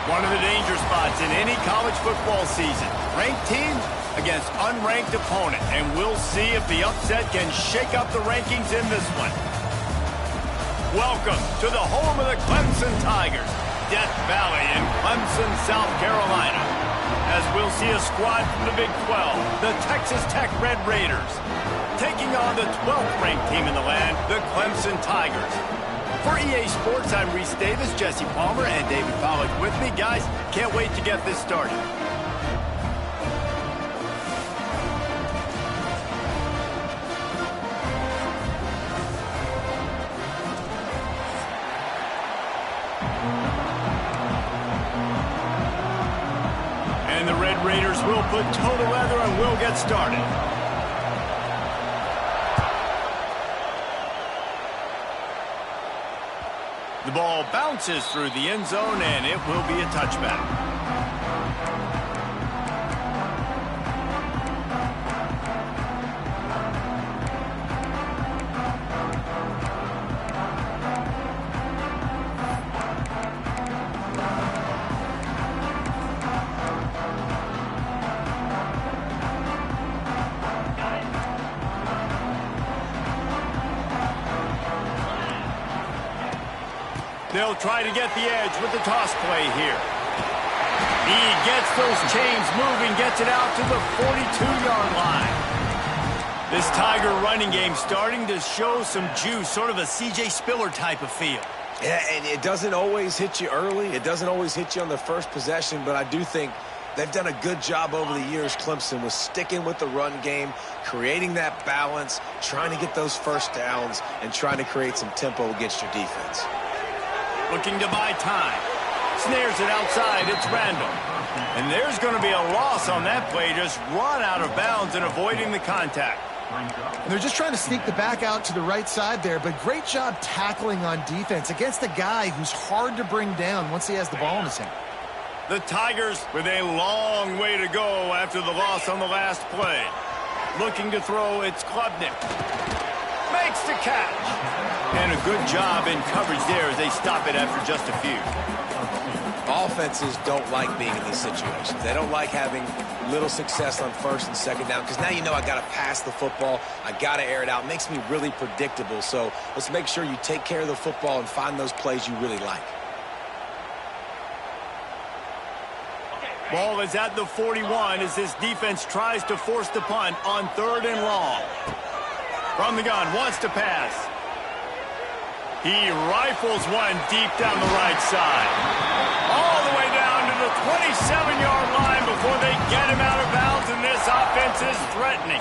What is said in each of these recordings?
One of the danger spots in any college football season. Ranked teams against unranked opponent. And we'll see if the upset can shake up the rankings in this one. Welcome to the home of the Clemson Tigers, Death Valley in Clemson, South Carolina. As we'll see a squad from the Big 12, the Texas Tech Red Raiders, taking on the 12th ranked team in the land, the Clemson Tigers. For EA Sports, I'm Reese Davis, Jesse Palmer, and David Pollack with me. Guys, can't wait to get this started. And the Red Raiders will put toe to leather and we'll get started. The ball bounces through the end zone, and it will be a touchback. They'll try to get the edge with the toss play here. He gets those chains moving, gets it out to the 42-yard line. This Tiger running game starting to show some juice, sort of a C.J. Spiller type of feel. Yeah, and it doesn't always hit you early. It doesn't always hit you on the first possession, but I do think they've done a good job over the years, Clemson, with sticking with the run game, creating that balance, trying to get those first downs, and trying to create some tempo against your defense. Looking to buy time. Snares it outside. It's Randall. And there's going to be a loss on that play. Just run out of bounds and avoiding the contact. And they're just trying to sneak the back out to the right side there, but great job tackling on defense against a guy who's hard to bring down once he has the ball in his hand. The Tigers with a long way to go after the loss on the last play. Looking to throw, it's Klubnik. Makes the catch. And a good job in coverage there as they stop it after just a few. Offenses don't like being in these situations. They don't like having little success on first and second down because now you know I got to pass the football. I got to air it out. It makes me really predictable. So let's make sure you take care of the football and find those plays you really like. Ball is at the 41 as this defense tries to force the punt on 3rd and long. From the gun, wants to pass. He rifles one deep down the right side. All the way down to the 27-yard line before they get him out of bounds, and this offense is threatening.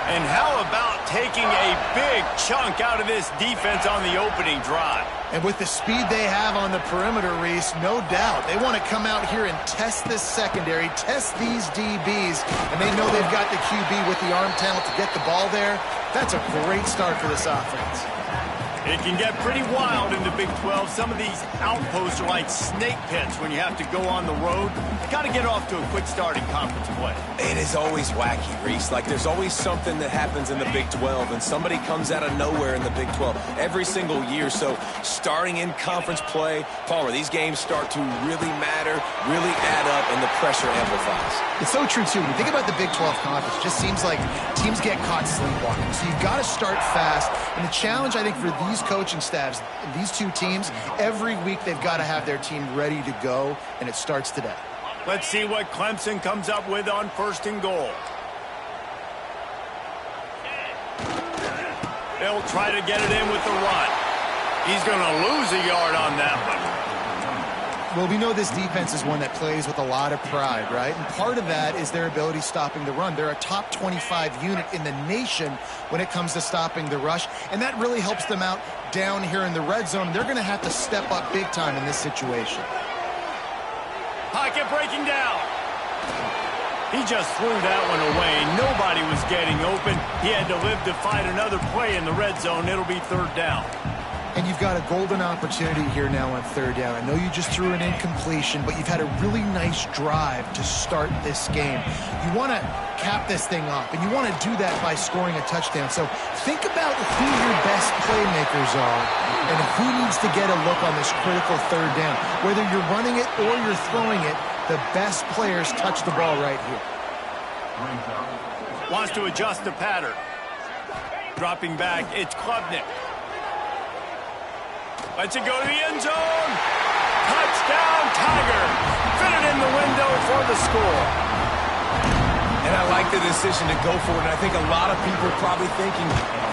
And how about taking a big chunk out of this defense on the opening drive? And with the speed they have on the perimeter, Reese, no doubt, they want to come out here and test this secondary, test these DBs, and they know they've got the QB with the arm talent to get the ball there. That's a great start for this offense. It can get pretty wild in the Big 12. Some of these outposts are like snake pits when you have to go on the road. Got to get off to a quick start in conference play. It is always wacky, Reese. Like, there's always something that happens in the Big 12, and somebody comes out of nowhere in the Big 12 every single year. So starting in conference play, Palmer, these games start to really matter, really add up, and the pressure amplifies. It's so true, too. When you think about the Big 12 conference, it just seems like teams get caught sleepwalking. So you've got to start fast. And the challenge, I think, for these coaching staffs, these two teams, every week they've got to have their team ready to go, and it starts today. Let's see what Clemson comes up with on 1st and goal. They'll try to get it in with the run. He's going to lose a yard on that one. Well, we know this defense is one that plays with a lot of pride, right? And part of that is their ability stopping the run. They're a top 25 unit in the nation when it comes to stopping the rush, and that really helps them out down here in the red zone. They're going to have to step up big time in this situation. Pocket breaking down. He just threw that one away. Nobody was getting open. He had to live to fight another play in the red zone. It'll be 3rd down. And you've got a golden opportunity here now on 3rd down. I know you just threw an incompletion, but you've had a really nice drive to start this game. You want to cap this thing off, and you want to do that by scoring a touchdown. So think about who your best playmakers are And who needs to get a look on this critical third down? Whether you're running it or you're throwing it, the best players touch the ball right here. Wants to adjust the pattern. Dropping back, it's Klubnik. Lets it go to the end zone. Touchdown, Tiger. Fit it in the window for the score. And I like the decision to go for it. And I think a lot of people are probably thinking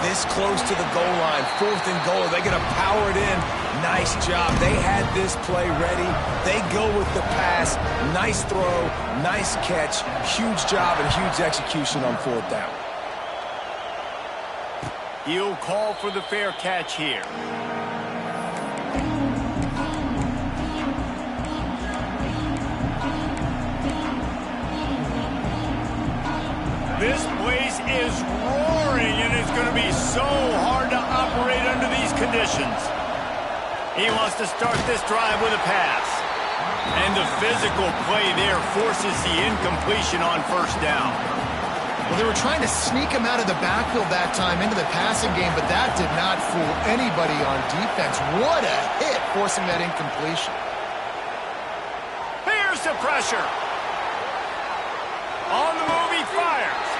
this close to the goal line, 4th and goal, they're going to power it in. Nice job. They had this play ready. They go with the pass. Nice throw, nice catch. Huge job and huge execution on 4th down. He'll call for the fair catch here. This place is roaring, and it's going to be so hard to operate under these conditions. He wants to start this drive with a pass. And the physical play there forces the incompletion on 1st down. Well, they were trying to sneak him out of the backfield that time into the passing game, but that did not fool anybody on defense. What a hit, forcing that incompletion. Here's the pressure. On the move, he fires.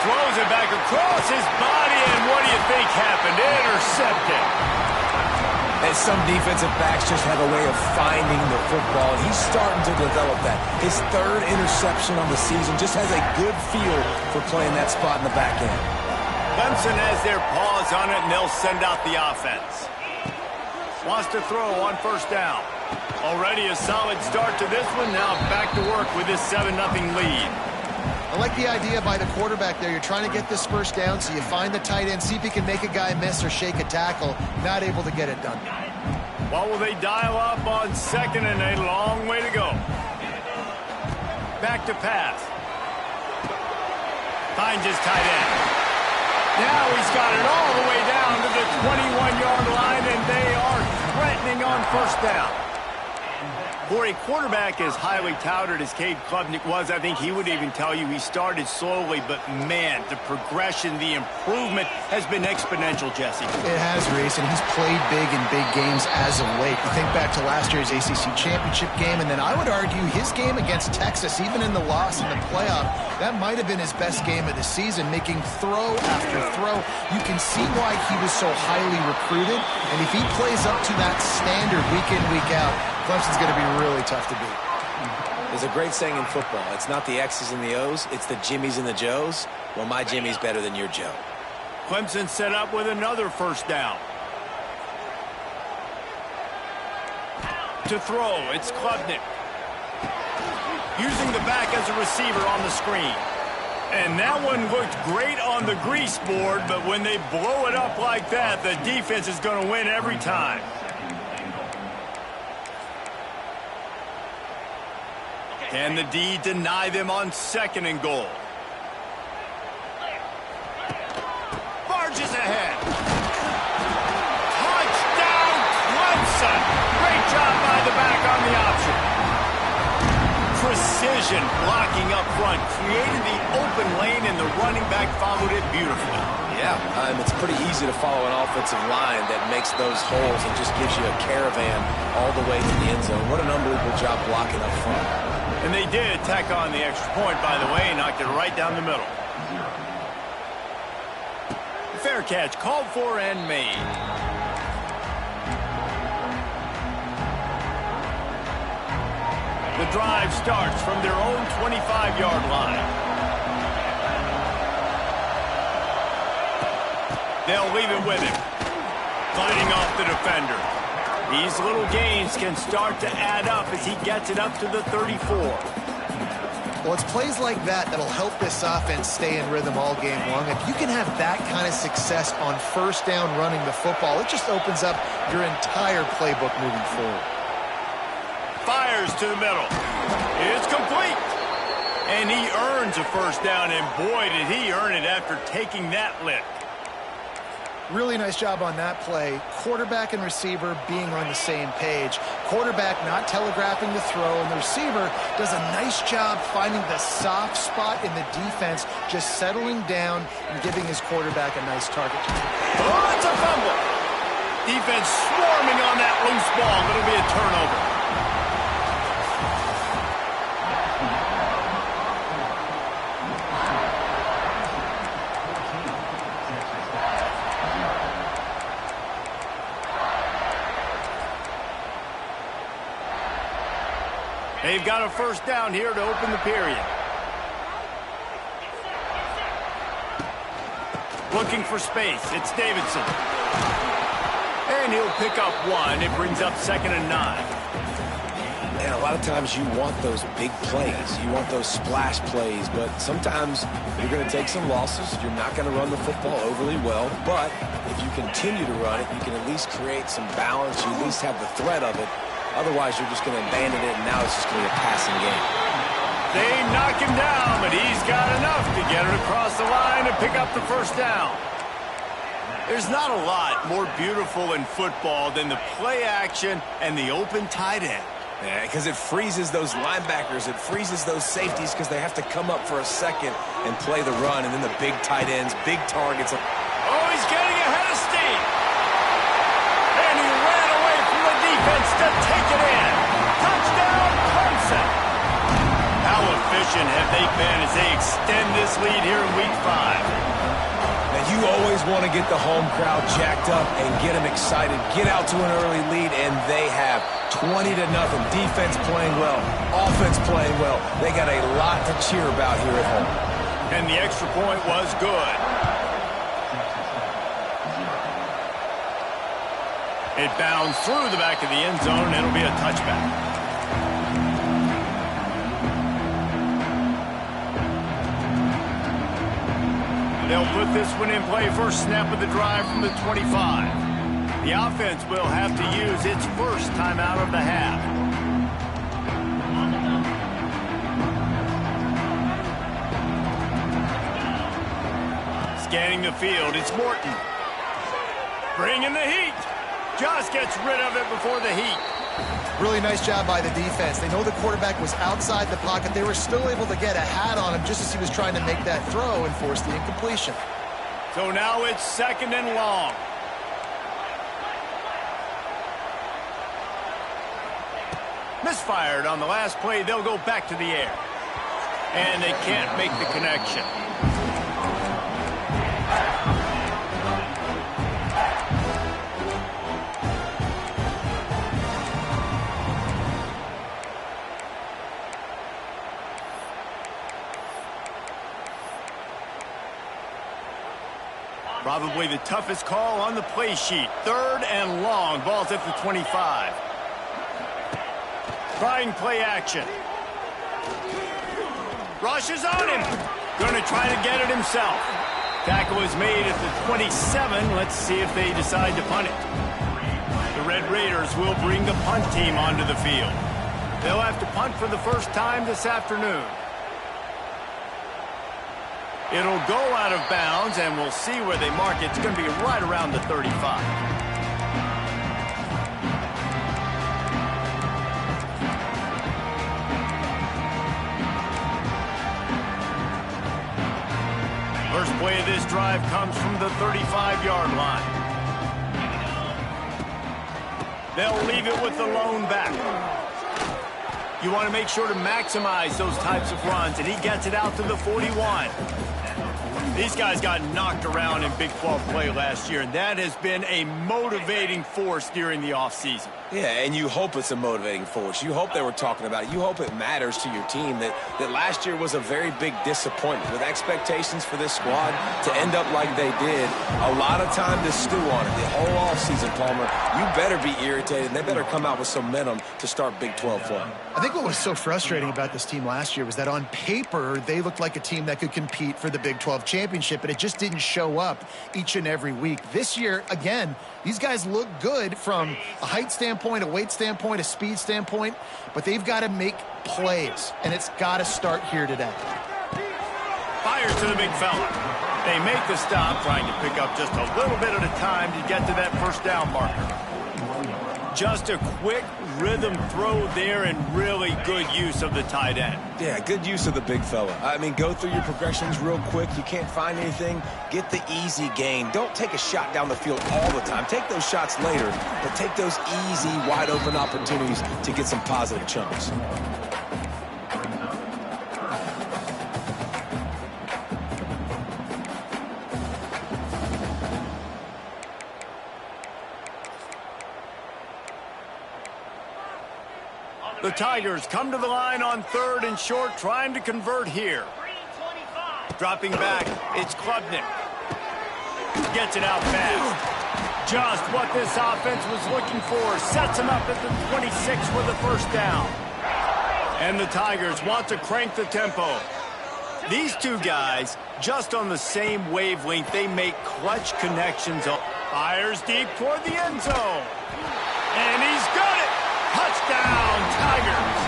Throws it back across his body, and what do you think happened? Intercepted. And some defensive backs just have a way of finding the football, and he's starting to develop that. His 3rd interception on the season, just has a good feel for playing that spot in the back end. Clemson has their paws on it, and they'll send out the offense. Wants to throw on 1st down. Already a solid start to this one. Now back to work with this 7-0 lead. I like the idea by the quarterback there. You're trying to get this 1st down, so you find the tight end, see if you can make a guy miss or shake a tackle. Not able to get it done. What will they dial up on 2nd and a long way to go? Back to pass. Finds his tight end. Now he's got it all the way down to the 21-yard line, and they are threatening on 1st down. For a quarterback as highly touted as Cade Klubnik was, I think he would even tell you he started slowly, but man, the progression, the improvement has been exponential, Jesse. It has, Reese, and he's played big in big games as of late. You think back to last year's ACC championship game, and then I would argue his game against Texas, even in the loss in the playoff, that might have been his best game of the season, making throw after throw. You can see why he was so highly recruited, and if he plays up to that standard week in, week out, Clemson's going to be really tough to beat. There's a great saying in football. It's not the X's and the O's, it's the Jimmies and the Joes. Well, my Jimmy's better than your Joe. Clemson set up with another 1st down. To throw, it's Klubnik. Using the back as a receiver on the screen. And that one looked great on the grease board, but when they blow it up like that, the defense is going to win every time. Can the D deny them on 2nd and goal? Barges ahead. Touchdown, Clemson. Great job by the back on the option. Precision blocking up front. Created the open lane, and the running back followed it beautifully. Yeah, it's pretty easy to follow an offensive line that makes those holes and just gives you a caravan all the way to the end zone. What an unbelievable job blocking up front. And they did tack on the extra point, by the way, knocked it right down the middle. Fair catch, called for and made. The drive starts from their own 25-yard line. They'll leave it with him. Fighting off the defender. These little gains can start to add up as he gets it up to the 34. Well, it's plays like that that'll help this offense stay in rhythm all game long. If you can have that kind of success on 1st down running the football, it just opens up your entire playbook moving forward. Fires to the middle. It's complete. And he earns a 1st down, and boy, did he earn it after taking that lick. Really nice job on that play. Quarterback and receiver being on the same page. Quarterback not telegraphing the throw, and the receiver does a nice job finding the soft spot in the defense, just settling down and giving his quarterback a nice target. Oh, it's a fumble. Defense swarming on that loose ball. It'll be a turnover. They've got a first down here to open the period. Looking for space. It's Davidson. And he'll pick up one. It brings up 2nd and 9. And a lot of times you want those big plays. You want those splash plays. But sometimes you're going to take some losses. You're not going to run the football overly well. But if you continue to run it, you can at least create some balance. You at least have the threat of it. Otherwise, you're just going to abandon it, and now it's just going to be a passing game. They knock him down, but he's got enough to get it across the line and pick up the first down. There's not a lot more beautiful in football than the play action and the open tight end. Yeah, because it freezes those linebackers. It freezes those safeties because they have to come up for a second and play the run, and then the big tight ends, big targets. Oh, he's getting ahead of steam. And he ran away from the defense to take it in. Touchdown, Clemson. How efficient have they been as they extend this lead here in Week 5? And you always want to get the home crowd jacked up and get them excited. Get out to an early lead, and they have 20-0. Defense playing well, offense playing well. They got a lot to cheer about here at home. And the extra point was good. It bounds through the back of the end zone, and it'll be a touchback. They'll put this one in play first snap of the drive from the 25. The offense will have to use its first timeout of the half. Scanning the field, it's Morton. Bringing the heat. Just gets rid of it before the heat. Really nice job by the defense. They know the quarterback was outside the pocket. They were still able to get a hat on him just as he was trying to make that throw and force the incompletion. So now it's 2nd and long. Misfired on the last play. They'll go back to the air. And they can't make the connection. Probably the toughest call on the play sheet. 3rd and long. Ball's at the 25. Trying play action. Rushes on him. Going to try to get it himself. Tackle is made at the 27. Let's see if they decide to punt it. The Red Raiders will bring the punt team onto the field. They'll have to punt for the first time this afternoon. It'll go out of bounds, and we'll see where they mark it. It's going to be right around the 35. First play of this drive comes from the 35-yard line. They'll leave it with the lone back. You want to make sure to maximize those types of runs, and he gets it out to the 41. These guys got knocked around in Big 12 play last year, and that has been a motivating force during the offseason. Yeah, and you hope it's a motivating force. You hope they were talking about it. You hope it matters to your team that last year was a very big disappointment. With expectations for this squad to end up like they did, a lot of time to stew on it. The whole offseason, Palmer, you better be irritated, and they better come out with some momentum to start Big 12 play. I think what was so frustrating about this team last year was that on paper, they looked like a team that could compete for the Big 12 championship, but it just didn't show up each and every week. This year, again, these guys look good from a height standpoint, a weight standpoint, a speed standpoint, but they've got to make plays, and it's got to start here today. Fires to the big fella. They make the stop, trying to pick up just a little bit at a time to get to that first down marker. Just a quick rhythm throw there and really good use of the tight end. Yeah, good use of the big fella. I mean, go through your progressions real quick. You can't find anything, get the easy gain. Don't take a shot down the field all the time. Take those shots later, but take those easy, wide-open opportunities to get some positive chunks. The Tigers come to the line on 3rd and short, trying to convert here. Dropping back, it's Klubnik. Gets it out fast. Just what this offense was looking for. Sets him up at the 26 with a first down. And the Tigers want to crank the tempo. These two guys, just on the same wavelength, they make clutch connections. Fires deep toward the end zone. And he's got it. Touchdown, Tigers.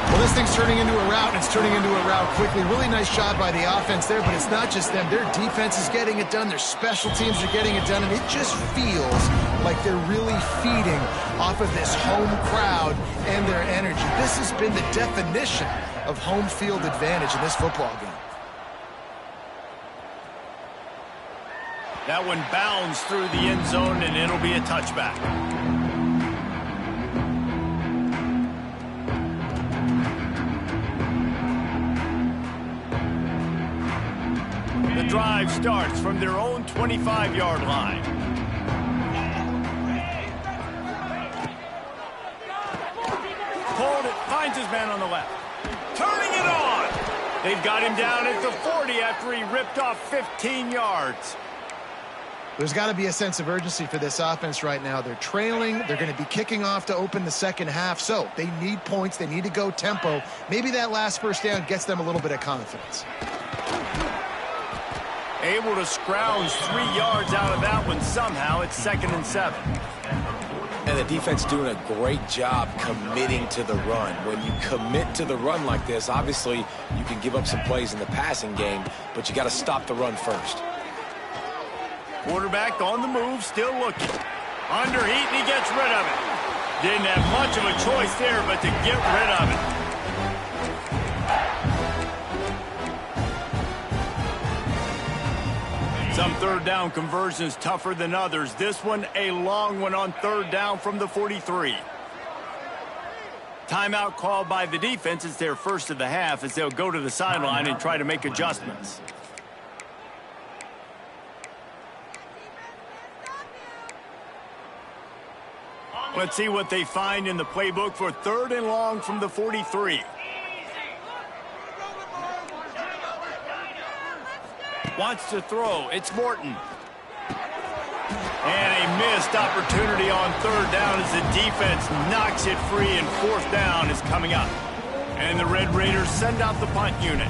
Well, this thing's turning into a route, and it's turning into a route quickly. Really nice job by the offense there, but it's not just them. Their defense is getting it done. Their special teams are getting it done, and it just feels like they're really feeding off of this home crowd and their energy. This has been the definition of home field advantage in this football game. That one bounds through the end zone, and it'll be a touchback. The drive starts from their own 25-yard line. Pulled it, finds his man on the left. Turning it on! They've got him down at the 40 after he ripped off 15 yards. There's got to be a sense of urgency for this offense right now. They're trailing. They're going to be kicking off to open the second half. So they need points. They need to go tempo. Maybe that last first down gets them a little bit of confidence. Able to scrounge 3 yards out of that one somehow. It's 2nd and 7. And the defense doing a great job committing to the run. When you commit to the run like this, obviously you can give up some plays in the passing game, but you got to stop the run first. Quarterback on the move, still looking. Under heat, and he gets rid of it. Didn't have much of a choice there, but to get rid of it. Some 3rd down conversions tougher than others. This one, a long one on 3rd down from the 43. Timeout called by the defense. It's their first of the half as they'll go to the sideline and try to make adjustments. Let's see what they find in the playbook for 3rd and long from the 43. Wants to throw. It's Morton. And a missed opportunity on 3rd down as the defense knocks it free, and 4th down is coming up. And the Red Raiders send out the punt unit.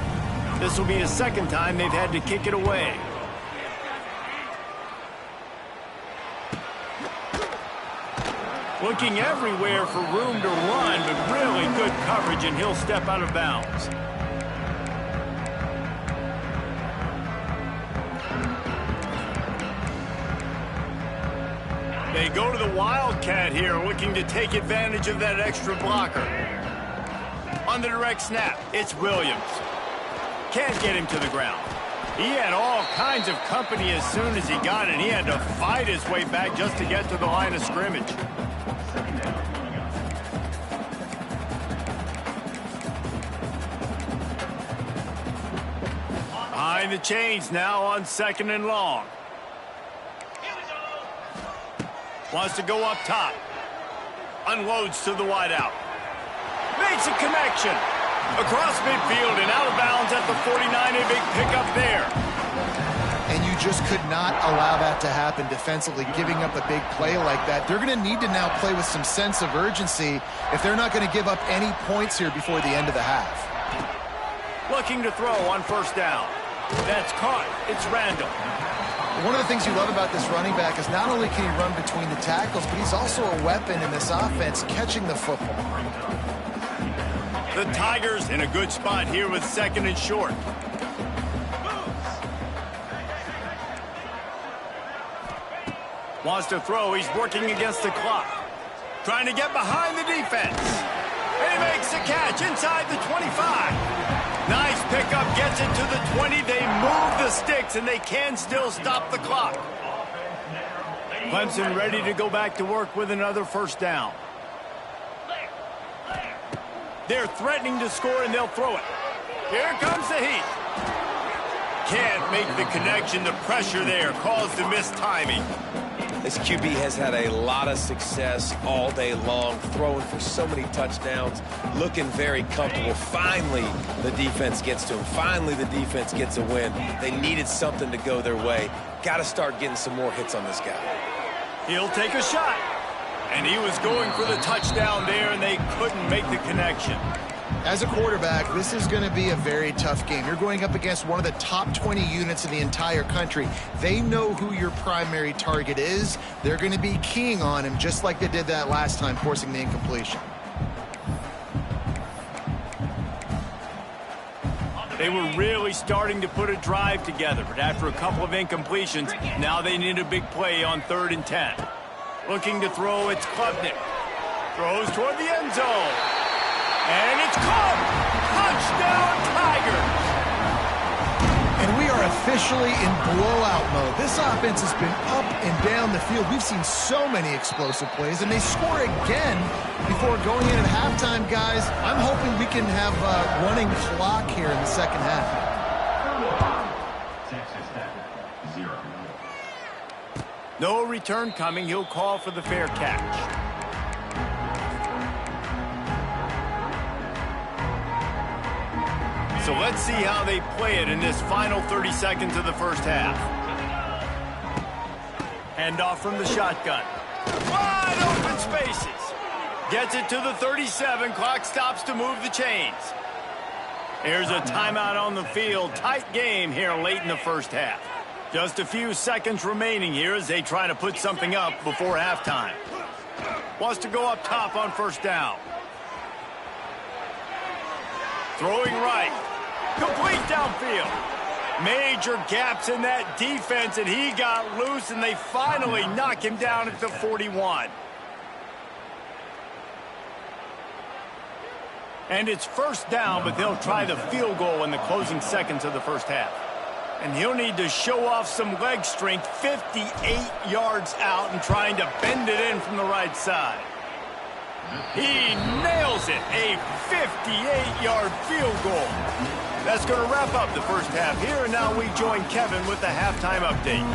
This will be a 2nd time they've had to kick it away. Looking everywhere for room to run, but really good coverage, and he'll step out of bounds. They go to the Wildcat here, looking to take advantage of that extra blocker. On the direct snap, it's Williams. Can't get him to the ground. He had all kinds of company as soon as he got it. He had to fight his way back just to get to the line of scrimmage. Behind the chains now on 2nd and long. Wants to go up top. Unloads to the wideout. Makes a connection. Across midfield and out of bounds at the 49. A big pickup there. And you just could not allow that to happen defensively, giving up a big play like that. They're going to need to now play with some sense of urgency if they're not going to give up any points here before the end of the half. Looking to throw on 1st down. That's caught. It's Randall. One of the things you love about this running back is not only can he run between the tackles, but he's also a weapon in this offense, catching the football. The Tigers in a good spot here with 2nd and short. Wants to throw. He's working against the clock. Trying to get behind the defense. And he makes the catch inside the 25. Nice pickup. Gets it to the 20. They move the sticks, and they can still stop the clock. Clemson ready to go back to work with another first down. They're threatening to score, and they'll throw it. Here comes the heat. Can't make the connection. The pressure there caused the missed timing. This QB has had a lot of success all day long, throwing for so many touchdowns, looking very comfortable. Finally, the defense gets to him. Finally, the defense gets a win. They needed something to go their way. Got to start getting some more hits on this guy. He'll take a shot. And he was going for the touchdown there, and they couldn't make the connection. As a quarterback, this is going to be a very tough game. You're going up against one of the top 20 units in the entire country. They know who your primary target is. They're going to be keying on him, just like they did that last time, forcing the incompletion. They were really starting to put a drive together, but after a couple of incompletions, now they need a big play on 3rd and 10. Looking to throw, it's Klubnik. Throws toward the end zone. And it's caught! Touchdown, Tigers! And we are officially in blowout mode. This offense has been up and down the field. We've seen so many explosive plays, and they score again before going in at halftime, guys. I'm hoping we can have a running clock here in the second half. No return coming. He'll call for the fair catch. So let's see how they play it in this final 30 seconds of the first half. Handoff from the shotgun. Wide open spaces. Gets it to the 37. Clock stops to move the chains. Here's a timeout on the field. Tight game here late in the first half. Just a few seconds remaining here as they try to put something up before halftime. Wants to go up top on first down. Throwing right. Complete downfield. Major gaps in that defense, and he got loose, and they finally knock him down at the 41. And it's first down, but they'll try the field goal in the closing seconds of the first half. And he'll need to show off some leg strength, 58 yards out and trying to bend it in from the right side. He nails it, a 58-yard field goal. That's going to wrap up the first half here, and now we join Kevin with the halftime update.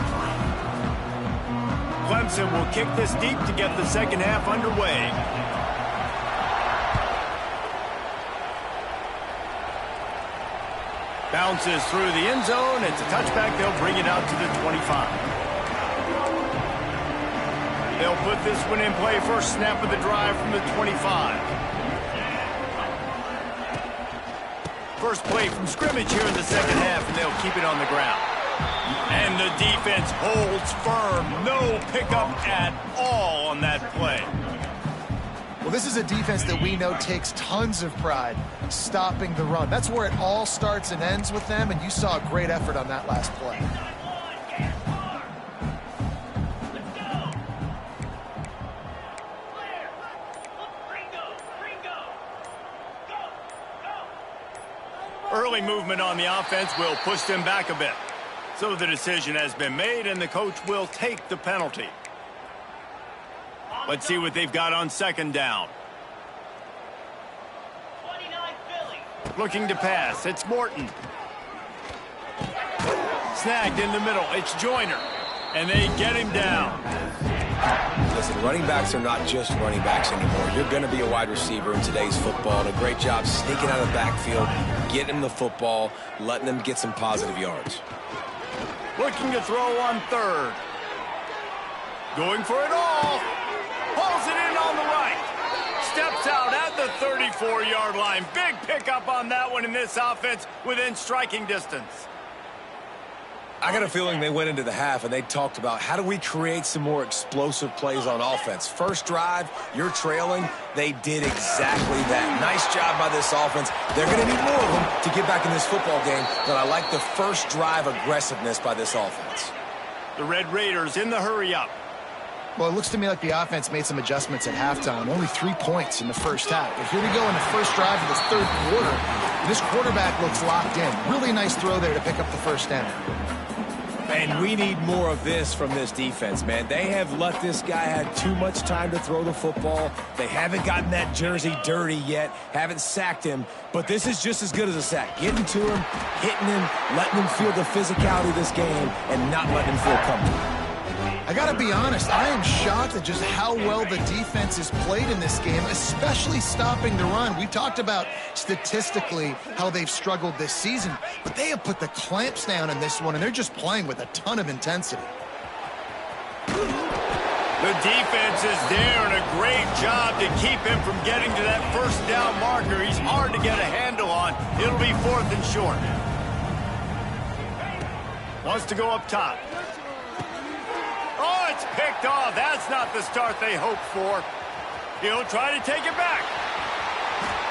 Clemson will kick this deep to get the second half underway. Bounces through the end zone. It's a touchback. They'll bring it out to the 25. They'll put this one in play. First snap of the drive from the 25. First play from scrimmage here in the second half, and they'll keep it on the ground. And the defense holds firm. No pickup at all on that play. Well, this is a defense that we know takes tons of pride stopping the run. That's where it all starts and ends with them, and you saw a great effort on that last play. Early movement on the offense will push them back a bit. So the decision has been made, and the coach will take the penalty. Let's see what they've got on second down. Looking to pass. It's Morton. Snagged in the middle. It's Joyner. And they get him down. Listen, running backs are not just running backs anymore. You're going to be a wide receiver in today's football. And a great job sneaking out of the backfield, getting him the football, letting them get some positive yards. Looking to throw on third. Going for it all. Pulls it in on the right. Steps out at the 34-yard line. Big pickup on that one in this offense within striking distance. I got a feeling they went into the half and they talked about how do we create some more explosive plays on offense. First drive, you're trailing. They did exactly that. Nice job by this offense. They're going to need more of them to get back in this football game, but I like the first drive aggressiveness by this offense. The Red Raiders in the hurry up. Well, it looks to me like the offense made some adjustments at halftime. Only 3 points in the first half. But here we go in the first drive of this third quarter. This quarterback looks locked in. Really nice throw there to pick up the first down. And we need more of this from this defense, man. They have let this guy have too much time to throw the football. They haven't gotten that jersey dirty yet, haven't sacked him. But this is just as good as a sack. Getting to him, hitting him, letting him feel the physicality of this game, and not letting him feel comfortable. I got to be honest, I am shocked at just how well the defense has played in this game, especially stopping the run. We talked about statistically how they've struggled this season, but they have put the clamps down in this one, and they're just playing with a ton of intensity. The defense is there, and a great job to keep him from getting to that first down marker. He's hard to get a handle on. It'll be 4th and short. Wants to go up top. Oh, it's picked off. That's not the start they hoped for. He'll try to take it back.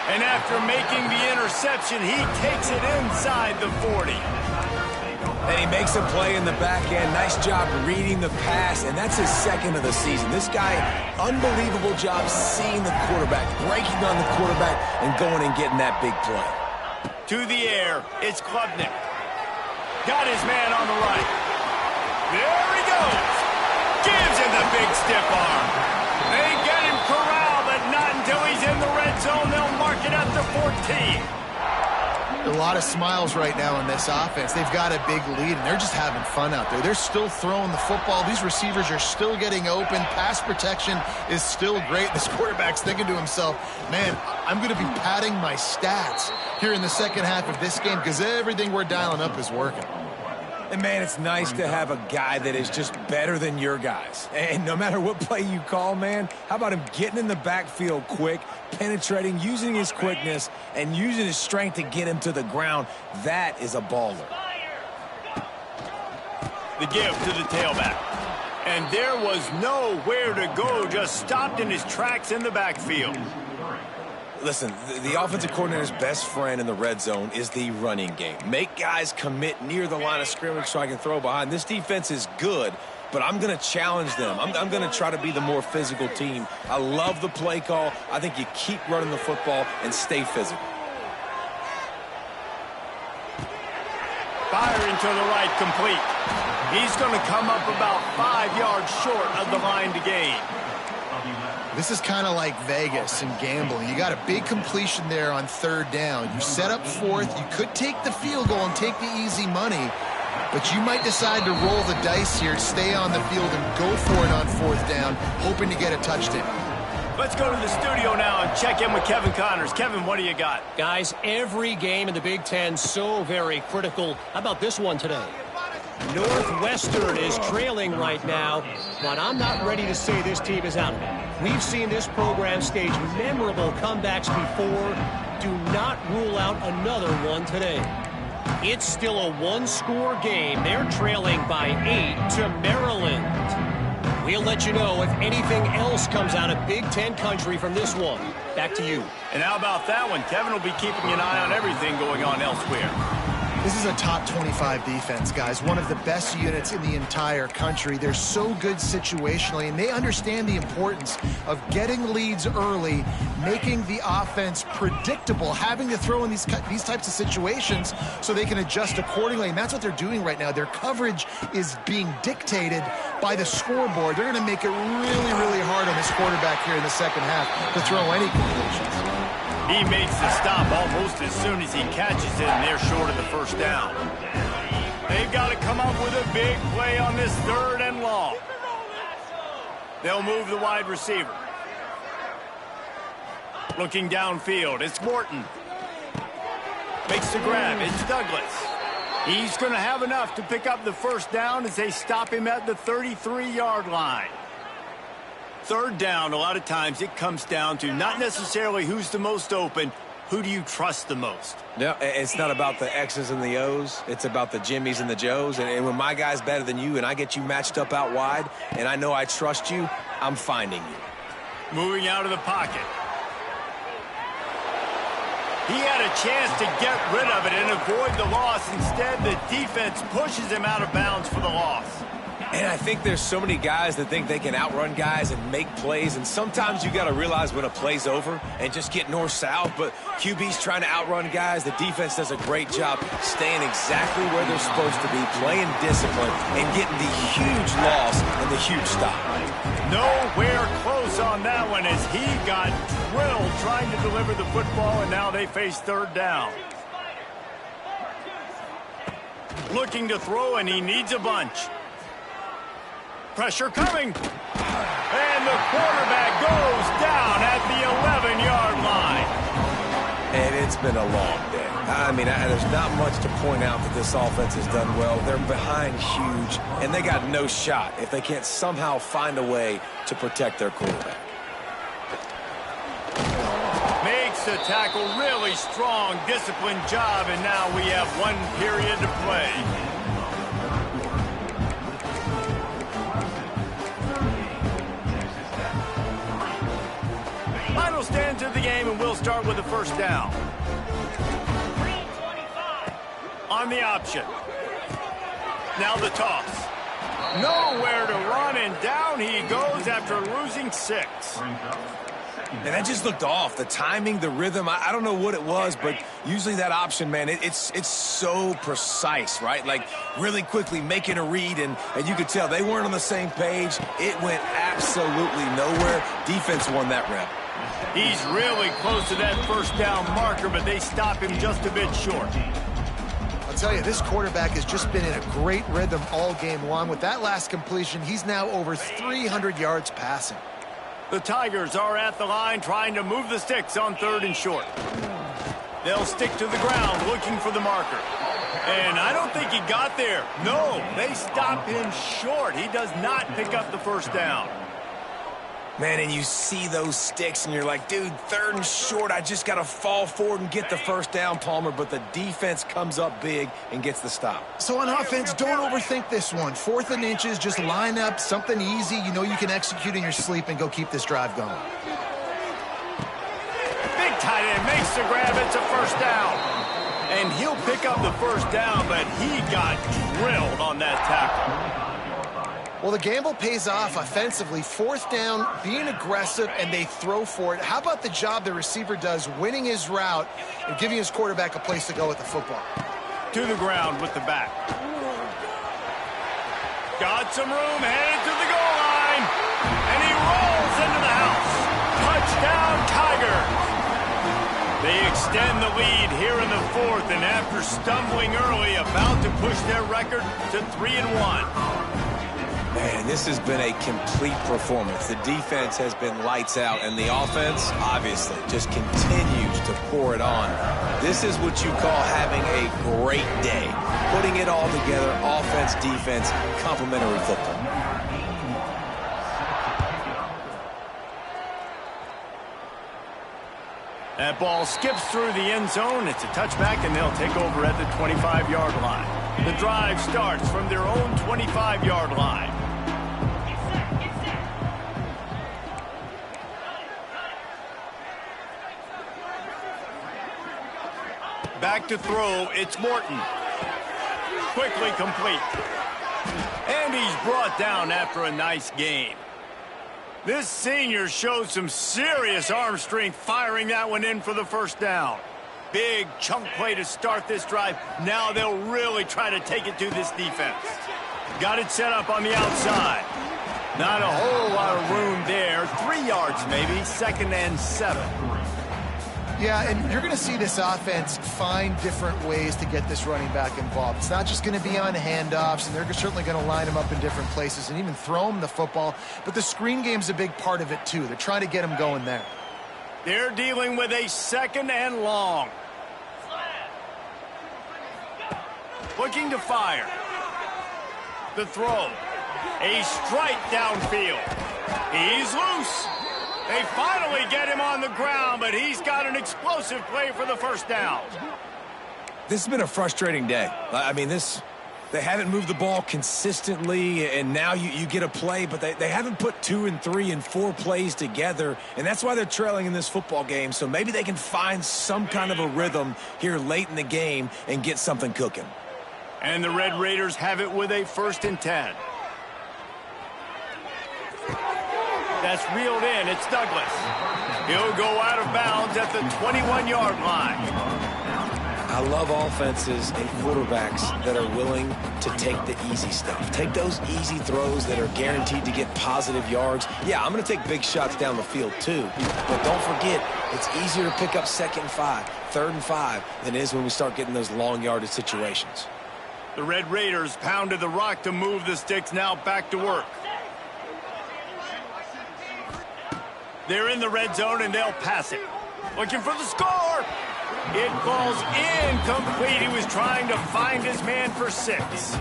And after making the interception, he takes it inside the 40. And he makes a play in the back end. Nice job reading the pass, and that's his second of the season. This guy, unbelievable job seeing the quarterback, breaking on the quarterback, and going and getting that big play. To the air, it's Klubnik. Got his man on the right. There he goes. Gives him the big stiff arm. They get him corralled, but not until he's in the red zone. They'll mark it at the 14. A lot of smiles right now in this offense. They've got a big lead, and they're just having fun out there. They're still throwing the football. These receivers are still getting open. Pass protection is still great. This quarterback's thinking to himself, man, I'm going to be padding my stats here in the second half of this game because everything we're dialing up is working. And, man, it's nice to have a guy that is just better than your guys. And no matter what play you call, man, how about him getting in the backfield quick, penetrating, using his quickness, and using his strength to get him to the ground? That is a baller. The give to the tailback. And there was nowhere to go, just stopped in his tracks in the backfield. Listen, the offensive coordinator's best friend in the red zone is the running game. Make guys commit near the line of scrimmage so I can throw behind. This defense is good, but I'm going to challenge them. I'm going to try to be the more physical team. I love the play call. I think you keep running the football and stay physical. Fire into the right, complete. He's going to come up about 5 yards short of the line to gain. This is kind of like Vegas and gambling. You got a big completion there on third down. You set up fourth. You could take the field goal and take the easy money, but you might decide to roll the dice here, stay on the field, and go for it on fourth down, hoping to get a touchdown. Let's go to the studio now and check in with Kevin Connors. Kevin, what do you got? Guys, every game in the Big Ten so very critical. How about this one today? Northwestern is trailing right now, but I'm not ready to say this team is out of it. We've seen this program stage memorable comebacks before. Do not rule out another one today. It's still a one-score game. They're trailing by 8 to Maryland. We'll let you know if anything else comes out of Big Ten country from this one. Back to you. And how about that one? Kevin will be keeping an eye on everything going on elsewhere. This is a top 25 defense, guys. One of the best units in the entire country. They're so good situationally, and they understand the importance of getting leads early, making the offense predictable, having to throw in these types of situations so they can adjust accordingly. And that's what they're doing right now. Their coverage is being dictated by the scoreboard. They're going to make it really, really hard on this quarterback here in the second half to throw any completions. He makes the stop almost as soon as he catches it, and they're short of the first down. They've got to come up with a big play on this third and long. They'll move the wide receiver. Looking downfield, it's Morton. Makes the grab, it's Douglas. He's going to have enough to pick up the first down as they stop him at the 33-yard line. Third down, a lot of times it comes down to not necessarily who's the most open, who do you trust the most? No, it's not about the X's and the O's. It's about the Jimmies and the Joes. And when my guy's better than you and I get you matched up out wide and I know I trust you, I'm finding you. Moving out of the pocket. He had a chance to get rid of it and avoid the loss. Instead, the defense pushes him out of bounds for the loss. And I think there's so many guys that think they can outrun guys and make plays, and sometimes you got to realize when a play's over and just get north-south, but QB's trying to outrun guys. The defense does a great job staying exactly where they're supposed to be, playing discipline, and getting the huge loss and the huge stop. Nowhere close on that one as he got drilled trying to deliver the football, and now they face third down. Looking to throw, and he needs a bunch. Pressure coming. And the quarterback goes down at the 11-yard line. And it's been a long day. I mean, there's not much to point out that this offense has done well. They're behind huge, and they got no shot if they can't somehow find a way to protect their quarterback. Makes the tackle really strong, disciplined job, and now we have 1 period to play. Final stands of the game, and we'll start with the first down. On the option. Now the toss. Nowhere to run, and down he goes after losing 6. And that just looked off. The timing, the rhythm, I don't know what it was, but usually that option, man, it's so precise, right? Like really quickly making a read, and you could tell they weren't on the same page. It went absolutely nowhere. Defense won that rep. He's really close to that first down marker, but they stop him just a bit short. I'll tell you, this quarterback has just been in a great rhythm all game long. With that last completion, he's now over 300 yards passing. The Tigers are at the line trying to move the sticks on 3rd and short. They'll stick to the ground looking for the marker. And I don't think he got there. No, they stop him short. He does not pick up the first down. Man, and you see those sticks, and you're like, dude, 3rd and short, I just got to fall forward and get the first down, Palmer, but the defense comes up big and gets the stop. So on offense, don't overthink this one. 4th and inches, just line up something easy you know you can execute in your sleep and go keep this drive going. Big tight end makes the grab. It's a first down. And he'll pick up the first down, but he got drilled on that tackle. Well, the gamble pays off offensively. 4th down, being aggressive, and they throw for it. How about the job the receiver does winning his route and giving his quarterback a place to go with the football? To the ground with the back. Got some room, headed to the goal line. And he rolls into the house. Touchdown, Tigers. They extend the lead here in the 4th, and after stumbling early, about to push their record to 3-1. Man, this has been a complete performance. The defense has been lights out, and the offense, obviously, just continues to pour it on. This is what you call having a great day. Putting it all together, offense, defense, complementary football. That ball skips through the end zone. It's a touchback, and they'll take over at the 25-yard line. The drive starts from their own 25-yard line. Back to throw, it's Morton. Quickly complete. And he's brought down after a nice gain. This senior shows some serious arm strength firing that one in for the first down. Big chunk play to start this drive. Now they'll really try to take it to this defense. Got it set up on the outside. Not a whole lot of room there. 3 yards maybe, 2nd and 7. Yeah, and you're going to see this offense find different ways to get this running back involved. It's not just going to be on handoffs, and they're certainly going to line him up in different places and even throw him the football. But the screen game's a big part of it, too. They're trying to get him going there. They're dealing with a 2nd and long. Looking to fire. The throw. A strike downfield. He's loose. They finally get him on the ground, but he's got an explosive play for the first down. This has been a frustrating day. I mean, they haven't moved the ball consistently, and now you get a play, but they haven't put 2 and 3 and 4 plays together, and that's why they're trailing in this football game. So maybe they can find some kind of a rhythm here late in the game and get something cooking. And the Red Raiders have it with a 1st and 10. That's reeled in. It's Douglas. He'll go out of bounds at the 21-yard line. I love offenses and quarterbacks that are willing to take the easy stuff. Take those easy throws that are guaranteed to get positive yards. Yeah, I'm going to take big shots down the field too. But don't forget, it's easier to pick up 2nd and 5, 3rd and 5 than it is when we start getting those long yardage situations. The Red Raiders pounded the rock to move the sticks, now back to work. They're in the red zone and they'll pass it. Looking for the score. It falls incomplete. He was trying to find his man for 6.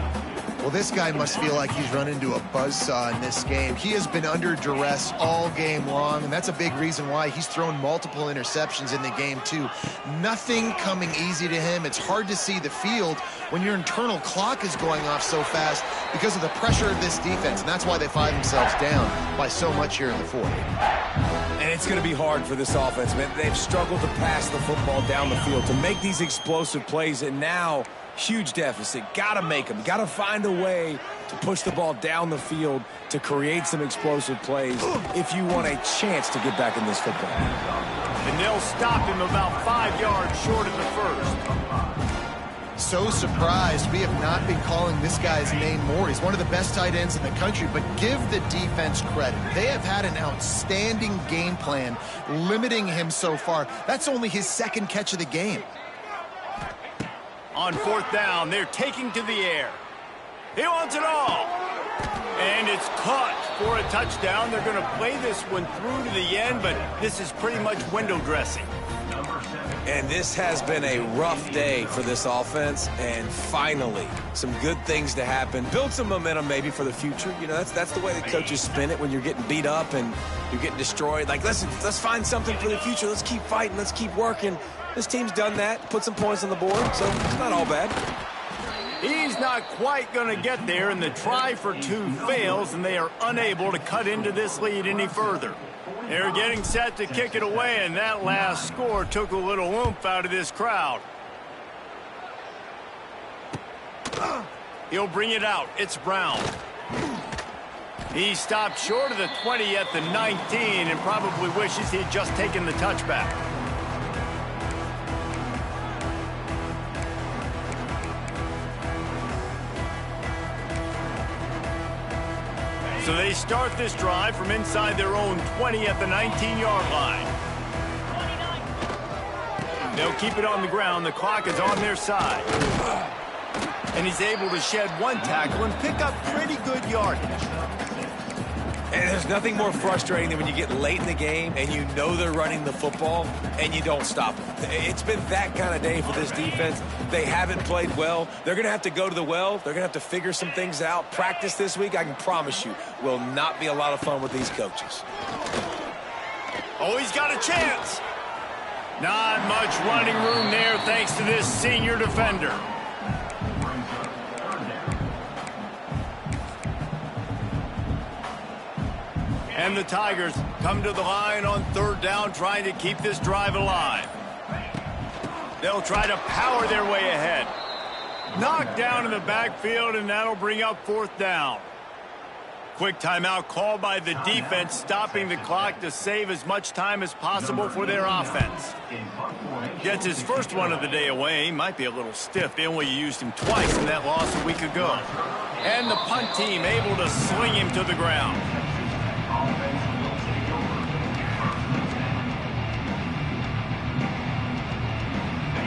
Well, this guy must feel like he's run into a buzzsaw in this game. He has been under duress all game long, and that's a big reason why he's thrown multiple interceptions in the game, too. Nothing coming easy to him. It's hard to see the field when your internal clock is going off so fast because of the pressure of this defense, and that's why they find themselves down by so much here in the 4th. And it's going to be hard for this offense, man. They've struggled to pass the football down the field, to make these explosive plays, and now huge deficit. Got to make them. Got to find a way to push the ball down the field to create some explosive plays if you want a chance to get back in this football. And they'll stop him about 5 yards short of the 1st. So surprised we have not been calling this guy's name more. He's one of the best tight ends in the country, but give the defense credit. They have had an outstanding game plan limiting him so far. That's only his 2nd catch of the game. On 4th down, they're taking to the air. He wants it all. And it's caught for a touchdown. They're going to play this one through to the end, but this is pretty much window dressing. And this has been a rough day for this offense, and finally, some good things to happen. Build some momentum maybe for the future. You know, that's the way the coaches spin it when you're getting beat up and you're getting destroyed. Like, let's find something for the future. Let's keep fighting. Let's keep working. This team's done that, put some points on the board, so it's not all bad. He's not quite going to get there, and the try for 2 fails, and they are unable to cut into this lead any further. They're getting set to kick it away, and that last score took a little oomph out of this crowd. He'll bring it out. It's Brown. He stopped short of the 20 at the 19 and probably wishes he'd just taken the touchback. So they start this drive from inside their own 20 at the 19-yard line. They'll keep it on the ground. The clock is on their side. And he's able to shed 1 tackle and pick up pretty good yardage. And there's nothing more frustrating than when you get late in the game and you know they're running the football and you don't stop them. It's been that kind of day for this defense. They haven't played well. They're going to have to go to the well. They're going to have to figure some things out. Practice this week, I can promise you, will not be a lot of fun with these coaches. Oh, he's got a chance. Not much running room there thanks to this senior defender. And the Tigers come to the line on 3rd down, trying to keep this drive alive. They'll try to power their way ahead. Knocked down in the backfield, and that'll bring up 4th down. Quick timeout called by the defense, stopping the clock to save as much time as possible for their offense. Gets his first one of the day away. He might be a little stiff. They only used him twice in that loss a week ago. And the punt team able to sling him to the ground.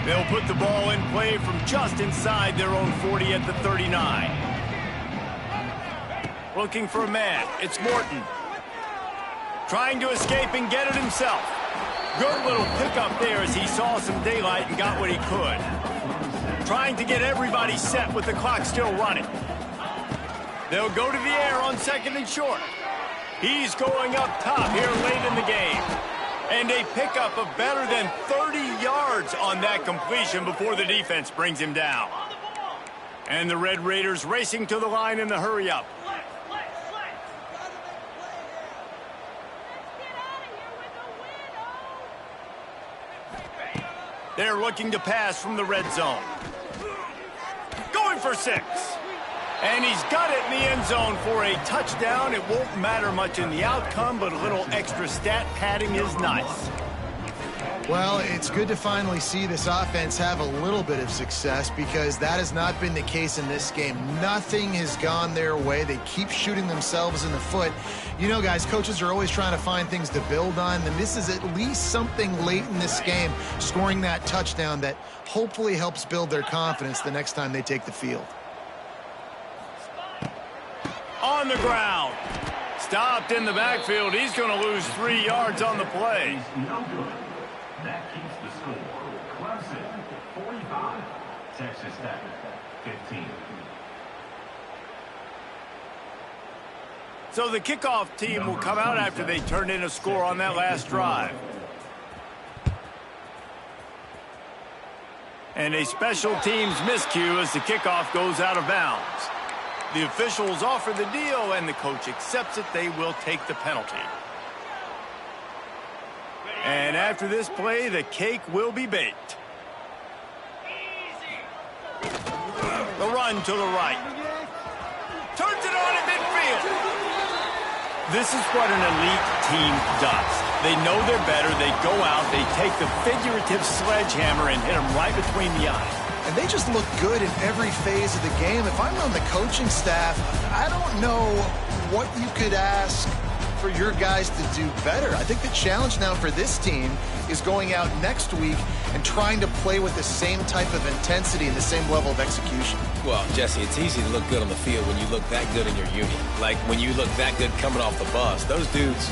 They'll put the ball in play from just inside their own 40 at the 39. Looking for a man. It's Morton. Trying to escape and get it himself. Good little pickup there as he saw some daylight and got what he could. Trying to get everybody set with the clock still running. They'll go to the air on 2nd and short. He's going up top here late in the game. And a pickup of better than 30 yards on that completion before the defense brings him down. And the Red Raiders racing to the line in the hurry-up. They're looking to pass from the red zone. Going for 6. And he's got it in the end zone for a touchdown. It won't matter much in the outcome, but a little extra stat padding is nice. Well, it's good to finally see this offense have a little bit of success because that has not been the case in this game. Nothing has gone their way. They keep shooting themselves in the foot. You know, guys, coaches are always trying to find things to build on, and this is at least something late in this game, scoring that touchdown that hopefully helps build their confidence the next time they take the field. On the ground. Stopped in the backfield. He's going to lose 3 yards on the play. That keeps the score. Clemson, 45. Texas Tech, 15. So the kickoff team will come out after they turned in a score on that last drive. And a special teams miscue as the kickoff goes out of bounds. The officials offer the deal, and the coach accepts it. They will take the penalty. And after this play, the cake will be baked. The run to the right. Turns it on at midfield. This is what an elite team does. They know they're better. They go out. They take the figurative sledgehammer and hit them right between the eyes. And they just look good in every phase of the game. If I'm on the coaching staff, I don't know what you could ask for your guys to do better. I think the challenge now for this team is going out next week and trying to play with the same type of intensity and the same level of execution. Well, Jesse, it's easy to look good on the field when you look that good in your unit. Like when you look that good coming off the bus. Those dudes